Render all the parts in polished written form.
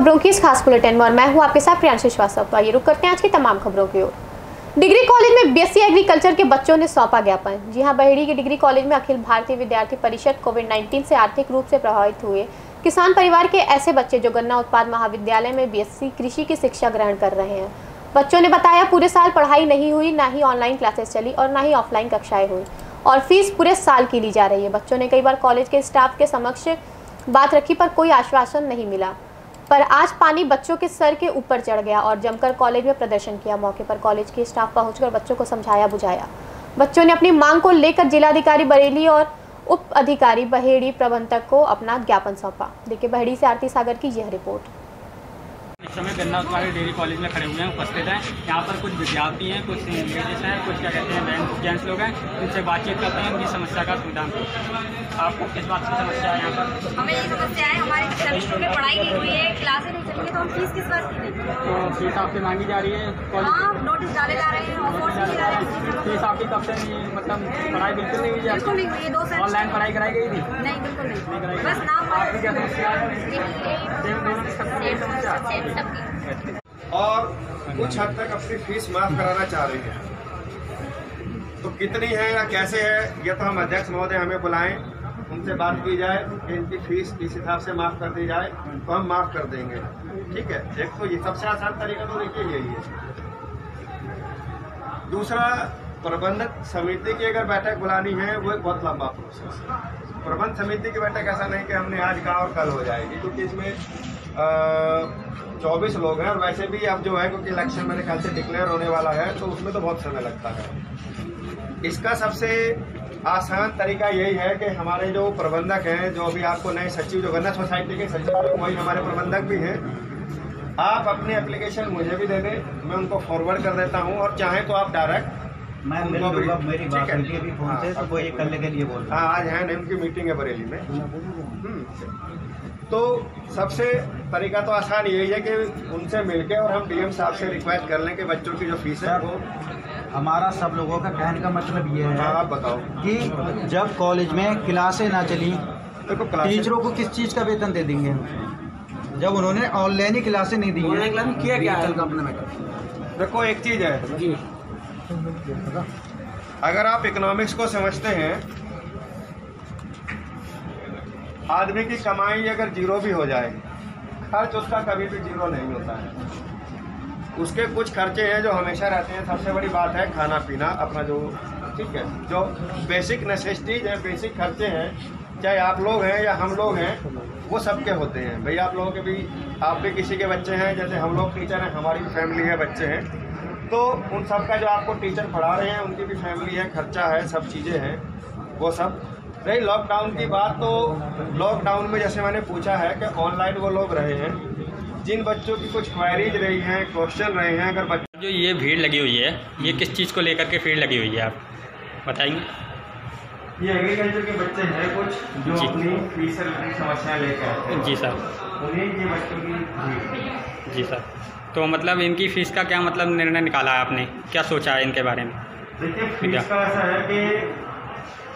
खबरों की इस खास बुलेटिन में और मैं हूं आपके साथ प्रियांशु श्रीवास्तव। तो आइए रुक करते हैं आज की तमाम खबरों की ओर। डिग्री कॉलेज में बीएससी एग्रीकल्चर के बच्चों ने सौंपा ज्ञापन। जी हां, बहेड़ी के डिग्री कॉलेज में अखिल भारतीय विद्यार्थी परिषद कोविड-19 से आर्थिक रूप से प्रभावित हुए किसान परिवार के ऐसे बच्चे जो गन्ना उत्पाद महाविद्यालय में बीएससी कृषि की शिक्षा ग्रहण कर रहे हैं। बच्चों ने बताया पूरे साल पढ़ाई नहीं हुई, ना ही ऑनलाइन क्लासेस चली और ना ही ऑफलाइन कक्षाएं हुई और फीस पूरे साल की ली जा रही है। बच्चों ने कई बार कॉलेज के स्टाफ के समक्ष बात रखी पर कोई आश्वासन नहीं मिला। पर आज पानी बच्चों के सर के ऊपर चढ़ गया और जमकर कॉलेज में प्रदर्शन किया। मौके पर कॉलेज के स्टाफ पहुंचकर बच्चों को समझाया बुझाया। बच्चों ने अपनी मांग को लेकर जिलाधिकारी बरेली और उप अधिकारी बहेड़ी प्रबंधक को अपना ज्ञापन सौंपा। देखिए बहेड़ी से आरती सागर की यह रिपोर्ट। इस समय गन्ना उत्पादक डेयरी कॉलेज में खड़े हुए हैं, उपस्थित हैं। यहाँ पर कुछ विद्यार्थी हैं, कुछ लेडीज हैं, कुछ क्या कहते हैं बहन जेंट्स लोग हैं। उनसे बातचीत करते हैं, उनकी समस्या का समाधान। आपको किस बात की समस्या है? यहाँ पर हमें ये समस्या है, हमारे सेमेस्टर में पढ़ाई नहीं हुई है, क्लासें नहीं चलेंगी तो हम फीस किस बात की देंगे? तो फीस आपसे मांगी जा रही है? हाँ, नोटिस डाले जा रहे हैं, फीस आपकी कब से नहीं, मतलब पढ़ाई बिल्कुल नहीं हुई है? बिल्कुल नहीं हुई है। 2 साल ऑनलाइन पढ़ाई कराई गई थी? नहीं, बिल्कुल नहीं, बस नाम। आपकी क्या समस्या है? और कुछ हद तक अपनी फीस माफ कराना चाह रही है। तो कितनी है या कैसे है ये तो हम अध्यक्ष महोदय हमें बुलाएं, उनसे बात की जाए कि इनकी फीस किस हिसाब से माफ कर दी जाए तो हम माफ कर देंगे। ठीक है, एक तो ये सबसे आसान तरीका तो देखिए यही है। दूसरा, प्रबंधक समिति की अगर बैठक बुलानी है वो एक बहुत लंबा प्रोसेस है। प्रबंध समिति की बैठक ऐसा नहीं कि हमने आज कहा और कल हो जाएगी, क्योंकि इसमें 24 लोग हैं और वैसे भी अब जो है क्योंकि इलेक्शन मेरे ख्याल से डिक्लेयर होने वाला है तो उसमें तो बहुत समय लगता है। इसका सबसे आसान तरीका यही है कि हमारे जो प्रबंधक हैं, जो अभी आपको नए सचिव जो गन्ना सोसाइटी के सचिव हैं वही हमारे प्रबंधक भी हैं, आप अपनी एप्लीकेशन मुझे भी दे दें, मैं उनको फॉरवर्ड कर देता हूँ और चाहें तो आप डायरेक्ट मेरी बात उनके भी फोन से तो वो ये करने के लिए बोल रहे हैं। हाँ, आज है नहीं, उनकी मीटिंग है बरेली में। तो सबसे तरीका तो आसान यही है कि उनसे मिलके और हम डीएम साहब से रिक्वेस्ट कर लें कि बच्चों की जो फीस है वो। हमारा सब लोगों का कहने का मतलब ये है, आप बताओ, कि जब कॉलेज में क्लासें ना चली तो टीचरों को किस चीज़ का वेतन दे देंगे? जब उन्होंने ऑनलाइन ही क्लासें नहीं दी हैं, किया क्या है? देखो एक चीज़ है जी, अगर आप इकोनॉमिक्स को समझते हैं, आदमी की कमाई अगर जीरो भी हो जाए, खर्च उसका कभी भी जीरो नहीं होता है। उसके कुछ खर्चे हैं जो हमेशा रहते हैं। सबसे बड़ी बात है खाना पीना, अपना जो ठीक है जो बेसिक नेसेसिटीज हैं, बेसिक खर्चे हैं, चाहे आप लोग हैं या हम लोग हैं, वो सबके होते हैं। भाई आप लोगों के भी, आप भी किसी के बच्चे हैं, जैसे हम लोग टीचर हैं, हमारी भी फैमिली है, बच्चे हैं, तो उन सब का जो आपको टीचर पढ़ा रहे हैं उनकी भी फैमिली है, खर्चा है, सब चीज़ें हैं, वो सब। रही लॉकडाउन की बात, तो लॉकडाउन में जैसे मैंने पूछा है कि ऑनलाइन वो लोग रहे हैं, जिन बच्चों की कुछ क्वेरीज रही हैं, क्वेश्चन रहे हैं, अगर बच्चों जो ये भीड़ लगी हुई है, ये किस चीज़ को लेकर के भीड़ लगी हुई है, आप बताएंगे? ये एग्रीकल्चर के बच्चे हैं कुछ जो अपनी फीस से समस्याएं लेकर आते हैं। जी सर, उन्हीं के बच्चों की भीड़। जी सर, तो मतलब इनकी फ़ीस का क्या मतलब निर्णय निकाला है आपने, क्या सोचा है इनके बारे में? देखिए फीस का ऐसा है कि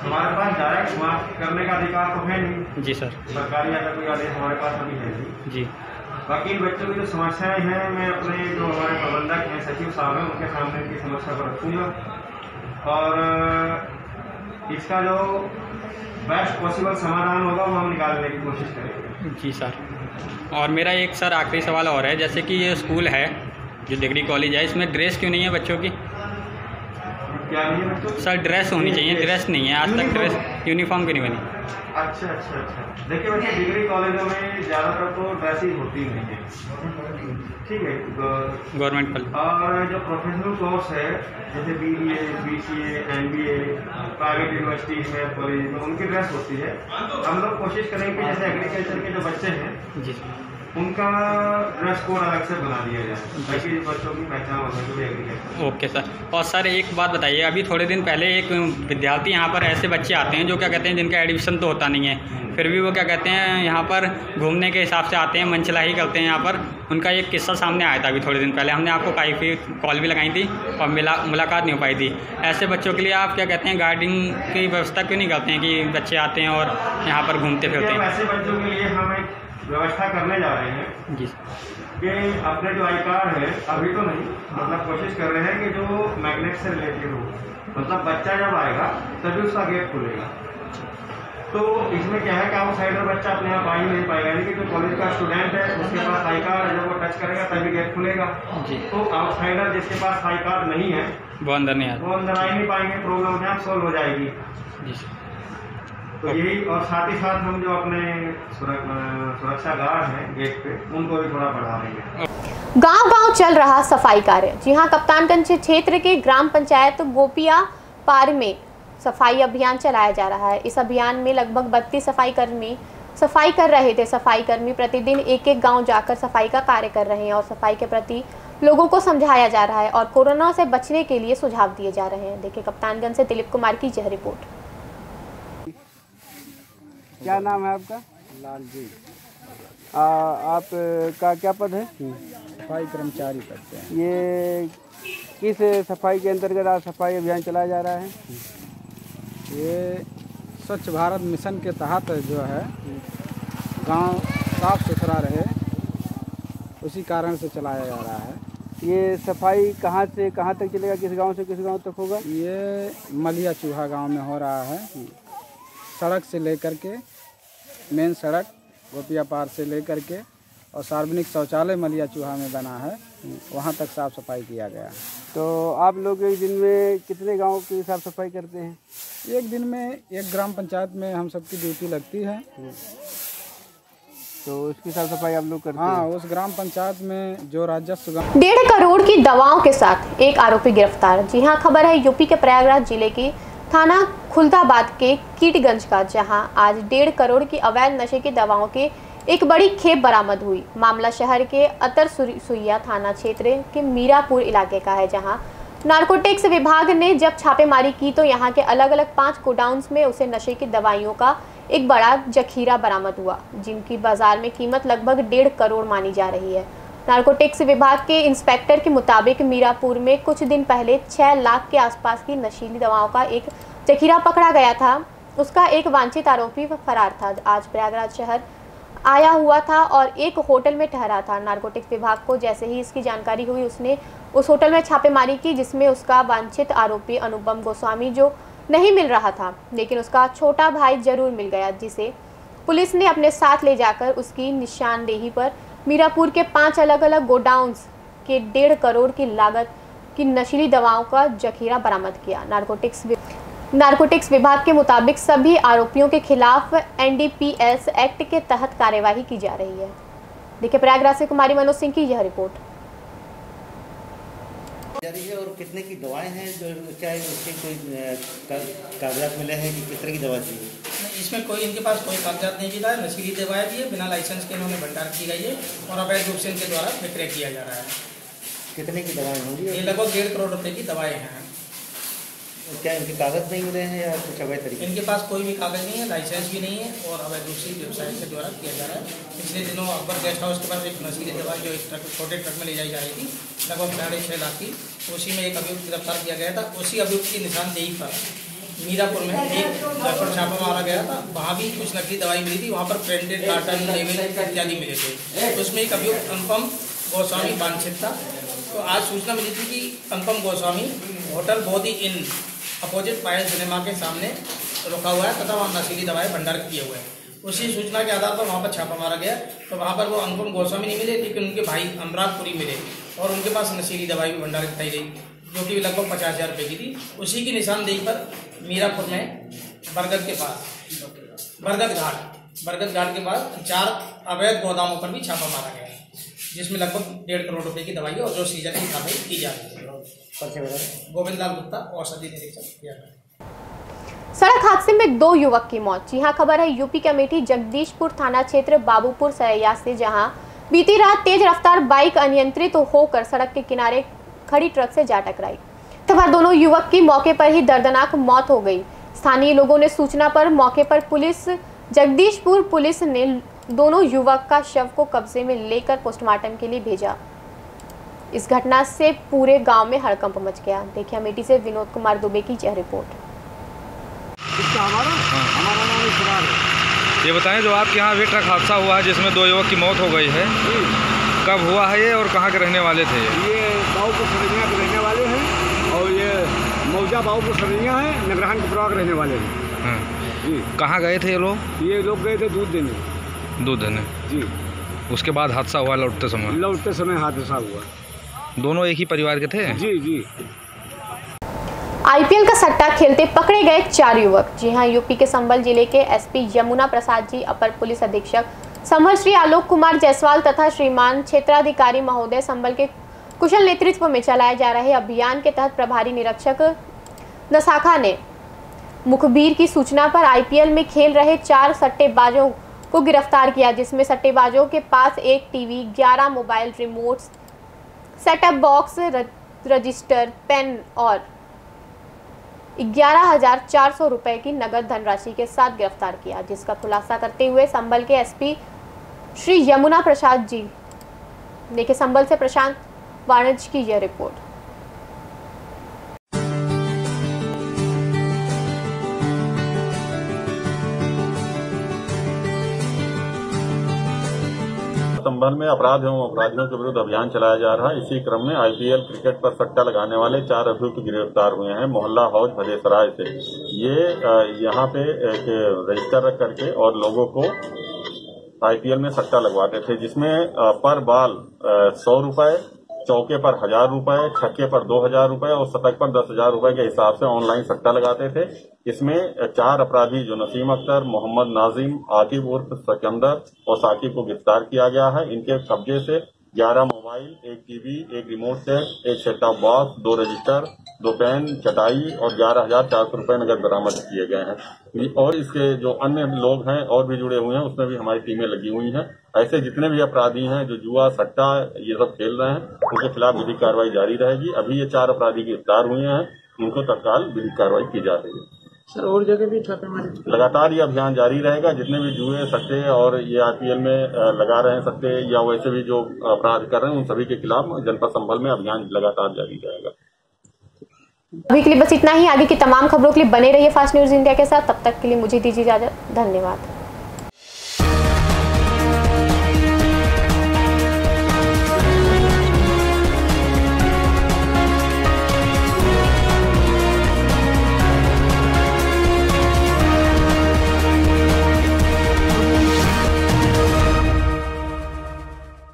हमारे पास डायरेक्ट माफ करने का अधिकार तो है नहीं। जी सर, सरकारी अगर कोई आदेश हमारे पास अभी है जी। बाकी बच्चों की जो समस्याएं हैं, मैं अपने जो हमारे प्रबंधक हैं, सचिव साहब हैं, उनके सामने इनकी समस्या को रखूँगा और इसका जो बेस्ट पॉसिबल समाधान होगा वो हम निकालने की कोशिश करेंगे। जी सर, और मेरा एक सर आखिरी सवाल और है, जैसे कि ये स्कूल है जो डिग्री कॉलेज है, इसमें ड्रेस क्यों नहीं है बच्चों की? क्या नहीं है बच्चों? सर ड्रेस होनी चाहिए, ड्रेस नहीं है आज तक, ड्रेस यूनिफॉर्म क्यों नहीं बनी? अच्छा। देखिए बच्चे डिग्री कॉलेजों में ज़्यादातर तो ड्रेसिंग होती नहीं है, ठीक है, गवर्नमेंट कॉलेज। और जो प्रोफेशनल कोर्स है जैसे BBA, BCA, MBA, private universities में, कॉलेज में, उनकी ड्रेस होती है। हम लोग कोशिश करेंगे कि जैसे एग्रीकल्चर के जो बच्चे हैं जी, उनका ड्रेस कोड अलग से बना दिया जाए ताकि बच्चों की पहचान हो सके एग्रीकल्चर। Okay sir. और सर एक बात बताइए, अभी थोड़े दिन पहले एक विद्यार्थी यहाँ पर ऐसे बच्चे आते हैं जो क्या कहते हैं जिनका एडमिशन तो होता नहीं है, फिर भी वो क्या कहते हैं यहाँ पर घूमने के हिसाब से आते हैं, मनचला ही करते हैं यहाँ पर। उनका एक किस्सा सामने आया था अभी थोड़े दिन पहले, हमने आपको काफ़ी कॉल भी लगाई थी और मुलाकात नहीं हो पाई थी। ऐसे बच्चों के लिए आप क्या कहते हैं गाइडिंग की व्यवस्था क्यों नहीं करते हैं कि बच्चे आते हैं और यहाँ पर घूमते फिरते हैं? ऐसे बच्चों के लिए हम एक व्यवस्था करने जा रहे हैं जी कि अपने जो आई कार्ड है, अभी तो नहीं, मतलब कोशिश कर रहे हैं कि जो मैग्नेट से रिलेटेड हो, मतलब बच्चा जब आएगा तभी उसका गेट खुलेगा। तो इसमें क्या है कि आउटसाइडर बच्चा अपने आप आ ही नहीं पाएगा, यानी कि जो कॉलेज का स्टूडेंट है उसके पास आई कार्ड है, जब वो टच करेगा तभी गेट खुलेगा। जी। तो आउटसाइडर जिसके पास आई कार्ड नहीं है वो अंदर नहीं आता। वो अंदर आ ही नहीं पाएंगे, प्रॉब्लम अपने आप सॉल्व हो जाएगी। जी तो यही, और साथ ही साथ हम जो अपने सुरक्षा गार्ड हैं गेट पे, उनको भी थोड़ा बढ़ा रही है। गांव-गांव चल रहा सफाई कार्य। जी हां, कप्तानगंज क्षेत्र के ग्राम पंचायत गोपिया पार में सफाई अभियान चलाया जा रहा है। इस अभियान में लगभग 32 सफाई कर्मी सफाई कर रहे थे। सफाई कर्मी प्रतिदिन एक-एक गांव जाकर सफाई का कार्य कर रहे हैं और सफाई के प्रति लोगों को समझाया जा रहा है और कोरोना से बचने के लिए सुझाव दिए जा रहे हैं। देखिए कप्तानगंज से दिलीप कुमार की यह रिपोर्ट। क्या नाम है आपका? लाल जी। आपका क्या पद है? सफाई कर्मचारी करते हैं। ये किस सफाई के अंतर्गत आज सफाई अभियान चलाया जा रहा है? ये स्वच्छ भारत मिशन के तहत जो है गांव साफ सुथरा रहे, उसी कारण से चलाया जा रहा है। ये सफाई कहाँ से कहाँ तक चलेगा? किस गांव से किस गांव तक होगा? ये मलिया चूहा गांव में हो रहा है। सड़क से लेकर के, मेन सड़क गोपिया पार से लेकर के, और सार्वजनिक शौचालय मलिया चूहा में बना है, वहाँ तक साफ़ सफाई किया गया है। तो आप लोग एक दिन में कितने गांव की साफ सफाई करते हैं? एक दिन में एक ग्राम पंचायत में हम सबकी ड्यूटी लगती है, तो उसकी साफ सफाई आप लोग करते हैं? हाँ, उस ग्राम पंचायत में जो राजस्व 1.5 करोड़ की दवाओं के साथ एक आरोपी गिरफ्तार। जी हां, खबर है यूपी के प्रयागराज जिले की थाना खुलदाबाद के कीटगंज का, जहां आज 1.5 करोड़ की अवैध नशे की दवाओं के एक बड़ी खेप बरामद हुई। मामला शहर के अतर सुइया थाना क्षेत्र के मीरापुर इलाके का है, जहां नारकोटिक्स विभाग ने जब छापेमारी की तो यहां के अलग अलग 5 गोडाउन्स में उसे नशे की दवाइयों का एक बड़ा जखीरा बरामद हुआ, जिनकी बाजार में कीमत लगभग 1.5 करोड़ मानी जा रही है। नारकोटिक्स विभाग के इंस्पेक्टर के मुताबिक मीरापुर में कुछ दिन पहले 6 लाख के आसपास की नशीली दवाओं का एक जखीरा पकड़ा गया था। उसका एक वांछित आरोपी फरार था। आज प्रयागराज शहर आया हुआ था और एक होटल में ठहरा था। नारकोटिक्स विभाग को जैसे ही इसकी जानकारी हुई, उसने उस होटल में छापेमारी की, जिसमें उसका वांछित आरोपी अनुपम गोस्वामी जो नहीं मिल रहा था, लेकिन उसका छोटा भाई जरूर मिल गया, जिसे पुलिस ने अपने साथ ले जाकर उसकी निशानदेही पर मीरापुर के 5 अलग अलग गोडाउन्स के 1.5 करोड़ की लागत की नशीली दवाओं का जखीरा बरामद किया। नारकोटिक्स विभाग के मुताबिक सभी आरोपियों के खिलाफ NDPS एक्ट के तहत कार्यवाही की जा रही है। देखिए प्रयागराज से कुमारी मनोज सिंह की यह रिपोर्ट। जारी है और कितने की दवाएं हैं, जो क्या है उसके कोई कागजात मिले हैं कि किस तरह की दवा चाहिए? इसमें कोई इनके पास कोई कागजात नहीं मिला है। नशीली दवाएं भी है, बिना लाइसेंस के इन्होंने भंडार की गई है और अवैध रूप से इनके द्वारा विक्रय किया जा रहा है। कितने की दवाएं होंगी? ये लगभग 1.5 करोड़ रुपए की दवाएं हैं। क्या इनके कागज नहीं मिले हैं या कुछ अवैध तरीके? इनके पास कोई भी कागज नहीं है, लाइसेंस भी नहीं है और अवैध रूप से व्यवसाय के द्वारा किया जा रहा है। पिछले दिनों अकबर गेस्ट हाउस के पास एक नशीली दवा जो एक ट्रक, छोटे ट्रक में ले जाई जा रही थी, लगभग 6.5 लाख की, उसी में एक अभियुक्त गिरफ्तार किया गया था। उसी अभियुक्त की निशानदेही पर मीरापुर में एक पर छापा मारा गया था। वहाँ भी कुछ नकली दवाई मिली थी, वहाँ पर प्रिंटेड कार्टन, लेवल इत्यादि मिले थे। तो उसमें एक अभियुक्त अनुपम गोस्वामी वांछित था। तो आज सूचना मिली थी कि Anupam Goswami hotel Bodhi inn opposite Payal cinema के सामने रुका हुआ है तथा वहाँ नशीली दवाएं भंडार किए हुए हैं। उसी सूचना के आधार पर वहाँ पर छापा मारा गया, तो वहाँ पर वो अनुपम गोस्वामी नहीं मिले, लेकिन उनके भाई अनुरागपुरी मिले और उनके पास नशीली दवाई भी भंडार दिखाई गई, जो कि लगभग 50,000 रुपये की थी। उसी की निशानदेही पर मीरापुर में बरगद के पास बरगद घाट के पास 4 अवैध गोदामों पर भी छापा मारा गया, जिसमें लगभग 1.5 करोड़ रुपए की दवाई और जो सीजन की कार्रवाई की जा रही है। गोविंद लाल गुप्ता औषधि निरीक्षक। सड़क हादसे में 2 युवक की मौत। जी हां, खबर है यूपी के अमेठी जगदीशपुर थाना क्षेत्र बाबूपुर सरैया से, जहां बीती रात तेज रफ्तार बाइक अनियंत्रित होकर सड़क के किनारे खड़ी ट्रक से जा टकराई। तब दोनों युवक की मौके पर ही दर्दनाक मौत हो गई। स्थानीय लोगों ने सूचना पर मौके पर जगदीशपुर पुलिस ने दोनों युवक का शव को कब्जे में लेकर पोस्टमार्टम के लिए भेजा। इस घटना से पूरे गांव में हड़कंप मच गया। देखिए अमेठी से विनोद कुमार दुबे की यह रिपोर्ट। हमारा नाम इकरार है। ये बताएं, जो आपके यहाँ अभी ट्रक हादसा हुआ है जिसमें 2 युवक की मौत हो गई है, कब हुआ है ये और कहाँ के रहने वाले थे? ये बाबूपुर सरैया के रहने वाले हैं और ये मौजा बाबूपुर सरैया है, नगरहान कपड़ा के रहने वाले हैं। हाँ जी। कहाँ गए थे ये लोग? ये लोग गए थे दूध देने। जी। उसके बाद हादसा हुआ लौटते समय हादसा हुआ। दोनों एक ही परिवार के थे? जी। आईपीएल का सट्टा खेलते पकड़े गए 4 युवक। जी हां, यूपी के संभल जिले के एसपी यमुना प्रसाद जी, अपर पुलिस अधीक्षक संभल श्री आलोक कुमार जायसवाल तथा श्रीमान क्षेत्राधिकारी महोदय संभल के कुशल नेतृत्व में चलाए जा रहे अभियान के तहत प्रभारी निरीक्षक नशाखा ने मुखबिर की सूचना पर आईपीएल में खेल रहे 4 सट्टेबाजों को गिरफ्तार किया, जिसमें सट्टेबाजों के पास 1 TV, 11 mobile remotes, setup box, register, pen और 11,400 रुपए की नगद धनराशि के साथ गिरफ्तार किया, जिसका खुलासा करते हुए संभल के एसपी श्री यमुना प्रसाद जी। देखिए संभल से प्रशांत वाणिज्य की यह रिपोर्ट। संभल में अपराध एवं अपराधियों के विरुद्ध अभियान चलाया जा रहा है। इसी क्रम में आईपीएल क्रिकेट पर सट्टा लगाने वाले 4 अभियुक्त गिरफ्तार हुए हैं मोहल्ला हौज भदेसराय से। ये यहाँ पे एक रजिस्टर रख करके और लोगों को आईपीएल में सट्टा लगवाते थे, जिसमें पर बॉल 100 रुपए, चौके पर 1000 रुपए, छक्के पर 2000 रुपए और शतक पर 10,000 रुपए के हिसाब से ऑनलाइन सट्टा लगाते थे। इसमें 4 अपराधी जो नसीम अख्तर, मोहम्मद नाजिम, आकिब उर्फ सिकंदर और साकिब को गिरफ्तार किया गया है। इनके कब्जे से 11 mobile, 1 TV, 1 remote set, 1 set top box, 2 register, 2 pen, चटाई और 11,400 रुपए नगद बरामद किए गए हैं। और इसके जो अन्य लोग हैं और भी जुड़े हुए हैं, उसमें भी हमारी टीमें लगी हुई हैं। ऐसे जितने भी अपराधी हैं जो जुआ, सट्टा ये सब खेल रहे हैं, उनके खिलाफ विधिक कार्रवाई जारी रहेगी। अभी ये 4 अपराधी गिरफ्तार हुए हैं, उनको तत्काल विधिक कार्रवाई की जा रही है। सर और जगह भी छापेमारी लगातार ये अभियान जारी रहेगा। जितने भी जुए, सट्टे और ये आईपीएल में लगा रहे हैं सट्टे या वैसे भी जो अपराध कर रहे हैं, उन सभी के खिलाफ जनपद संभल में अभियान लगातार जारी रहेगा। अभी के लिए बस इतना ही। आगे की तमाम खबरों के लिए बने रहिए फास्ट न्यूज इंडिया के साथ। तब तक के लिए मुझे दीजिए इजाजत। धन्यवाद।